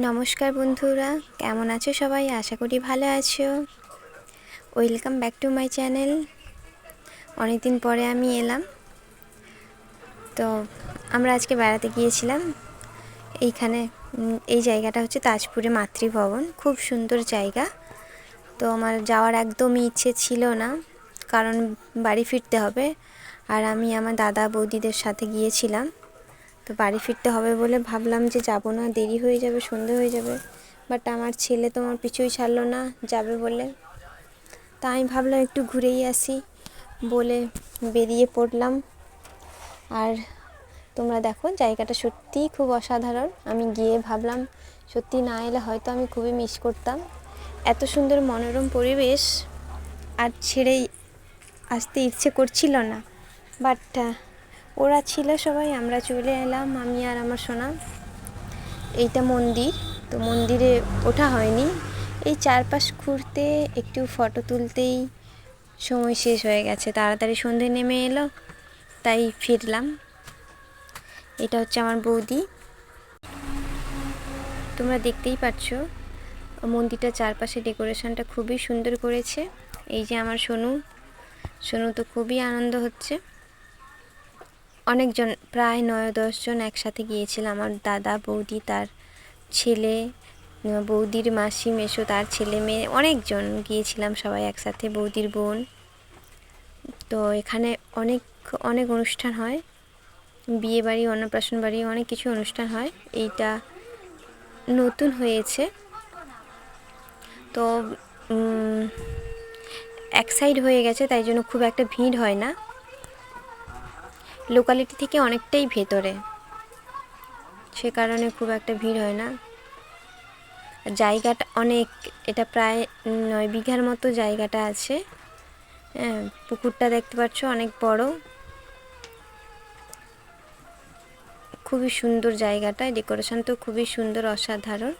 নমস্কার বন্ধুরা, কেমন আছো সবাই? আশা করি ভালো আছো। Welcome back to my channel. অনেকদিন পরে আমি এলাম। তো আমরা আজকে বেড়াতে গিয়েছিলাম এইখানে। এই জায়গাটা হচ্ছে তাজপুরে মাতৃভবন, খুব সুন্দর জায়গা। তো আমার যাওয়ার একদমই ইচ্ছে ছিল না, কারণ বাড়ি ফিরতে হবে। আর আমি আমার দাদা বৌদিদের সাথে গিয়েছিলাম। তো বাড়ি ফিরতে হবে বলে ভাবলাম যে যাব না, দেরি হয়ে যাবে, সন্ধে হয়ে যাবে। বাট আমার ছেলে তো আমার পিছুই ছাড়লো না যাবে বলে। তা আমি ভাবলাম একটু ঘুরেই আসি বলে বেরিয়ে পড়লাম। আর তোমরা দেখো, জায়গাটা সত্যিই খুব অসাধারণ। আমি গিয়ে ভাবলাম সত্যি না এলে হয়তো আমি খুবই মিস করতাম। এত সুন্দর মনোরম পরিবেশ, আর ছেড়েই আসতে ইচ্ছে করছিল না। বাট ওরা ছিল সবাই, আমরা চলে এলাম, আমি আর আমার সোনা। এইটা মন্দির, তো মন্দিরে ওঠা হয়নি। এই চারপাশ ঘুরতে একটু ফটো তুলতেই সময় শেষ হয়ে গেছে। তাড়াতাড়ি সন্ধে নেমে এলো, তাই ফিরলাম। এটা হচ্ছে আমার বৌদি। তোমরা দেখতেই পাচ্ছ মন্দিরটার চারপাশে ডেকোরেশনটা খুবই সুন্দর করেছে। এই যে আমার সোনু তো খুবই আনন্দ হচ্ছে। অনেকজন, প্রায় 9-10 জন একসাথে গিয়েছিলাম। আমার দাদা বৌদি, তার ছেলে, বৌদির মাসি মেসো, তার ছেলে মেয়ে, অনেকজন গিয়েছিলাম সবাই একসাথে, বৌদির বোন। তো এখানে অনেক অনেক অনুষ্ঠান হয়, বিয়ে বাড়ি, অন্নপ্রাশন বাড়ি, অনেক কিছু অনুষ্ঠান হয়। এইটা নতুন হয়েছে, তো এক সাইড হয়ে গেছে, তাই জন্য খুব একটা ভিড় হয় না। লোকালিটি থেকে অনেকটাই ভেতরে, সে কারণে খুব একটা ভিড় হয় না। জায়গাটা অনেক, এটা প্রায় 9 বিঘার মতো জায়গাটা আছে। হ্যাঁ, পুকুরটা দেখতে পাচ্ছ অনেক বড়, খুবই সুন্দর জায়গাটা। ডেকোরেশন তো খুবই সুন্দর, অসাধারণ।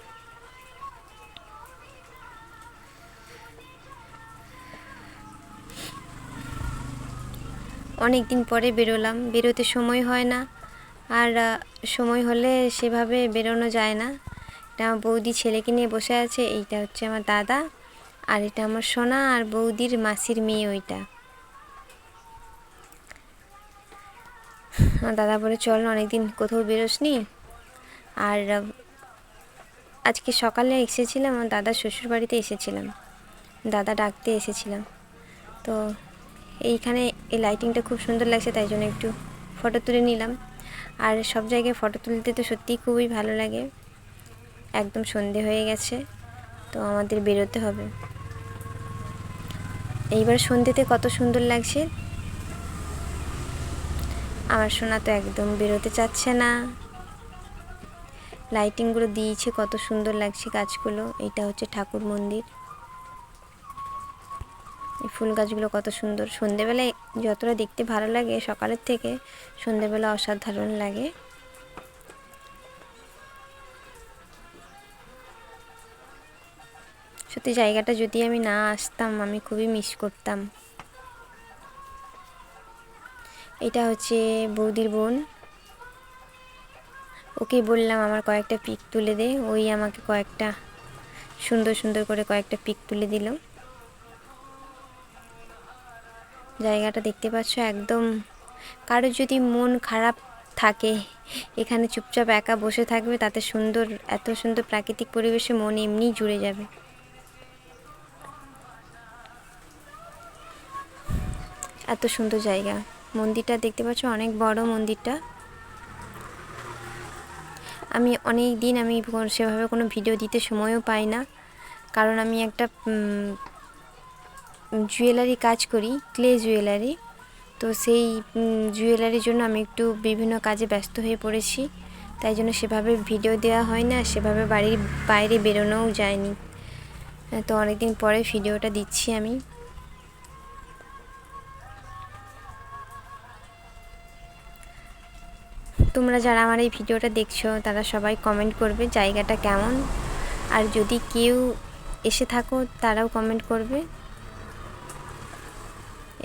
অনেক দিন পরে বেরোলাম, বেরোতে সময় হয় না, আর সময় হলে সেভাবে বেরোনো যায় না। এটা আমার বৌদি ছেলেকে নিয়ে বসে আছে, এইটা হচ্ছে আমার দাদা, আর এটা আমার সোনা আর বৌদির মাসির মেয়ে। ওইটা আমার দাদা বলে, চল অনেকদিন কোথাও বেরোসনি। আর আজকে সকালে এসেছিলাম, আমার দাদার শ্বশুর বাড়িতে এসেছিলাম, দাদা ডাকতে এসেছিলাম। তো এইখানে এই লাইটিংটা খুব সুন্দর লাগছে, তাই জন্য একটু ফটো তুলে নিলাম। আর সব জায়গায় ফটো তুলতে তো সত্যিই খুবই ভালো লাগে। একদম সন্ধে হয়ে গেছে, তো আমাদের বেরোতে হবে। এইবার সন্ধেতে কত সুন্দর লাগছে। আমার সোনা তো একদম বেরোতে চাচ্ছে না। লাইটিংগুলো দিয়েছে, কত সুন্দর লাগছে গাছগুলো। এইটা হচ্ছে ঠাকুর মন্দির। এই ফুল গাছগুলো কত সুন্দর। সন্ধেবেলায় যতটা দেখতে ভালো লাগে সকালের থেকে, সন্ধেবেলা অসাধারণ লাগে। সত্যি জায়গাটা যদি আমি না আসতাম, আমি খুবই মিস করতাম। এটা হচ্ছে বৌদির বোন, ওকে বললাম আমার কয়েকটা পিক তুলে দে, ওই আমাকে কয়েকটা সুন্দর সুন্দর করে কয়েকটা পিক তুলে দিল। জায়গাটা দেখতে পাচ্ছ একদম, কারো যদি মন খারাপ থাকে এখানে চুপচাপ একা বসে থাকবে, তাতে সুন্দর, এত সুন্দর প্রাকৃতিক পরিবেশে মন এমনিই জুড়ে যাবে। এত সুন্দর জায়গা। মন্দিরটা দেখতে পাচ্ছ অনেক বড় মন্দিরটা। আমি অনেক দিন সেভাবে কোনো ভিডিও দিতে সময়ও পাই না, কারণ আমি একটা জুয়েলারি কাজ করি, ক্লে জুয়েলারি। তো সেই জুয়েলারির জন্য আমি একটু বিভিন্ন কাজে ব্যস্ত হয়ে পড়েছি, তাই জন্য সেভাবে ভিডিও দেওয়া হয় না, সেভাবে বাড়ির বাইরে বেরোনোও যায়নি। তো অনেকদিন পরে ভিডিওটা দিচ্ছি আমি। তোমরা যারা আমার এই ভিডিওটা দেখছো তারা সবাই কমেন্ট করবে জায়গাটা কেমন, আর যদি কেউ এসে থাকো তারাও কমেন্ট করবে।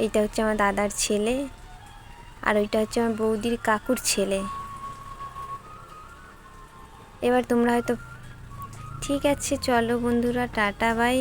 এইটা হচ্ছে আমার দাদার ছেলে, আর ওইটা হচ্ছে আমার বৌদির কাকুর ছেলে। এবার তোমরা হয়তো ঠিক আছে, চলো বন্ধুরা, টাটা বাই।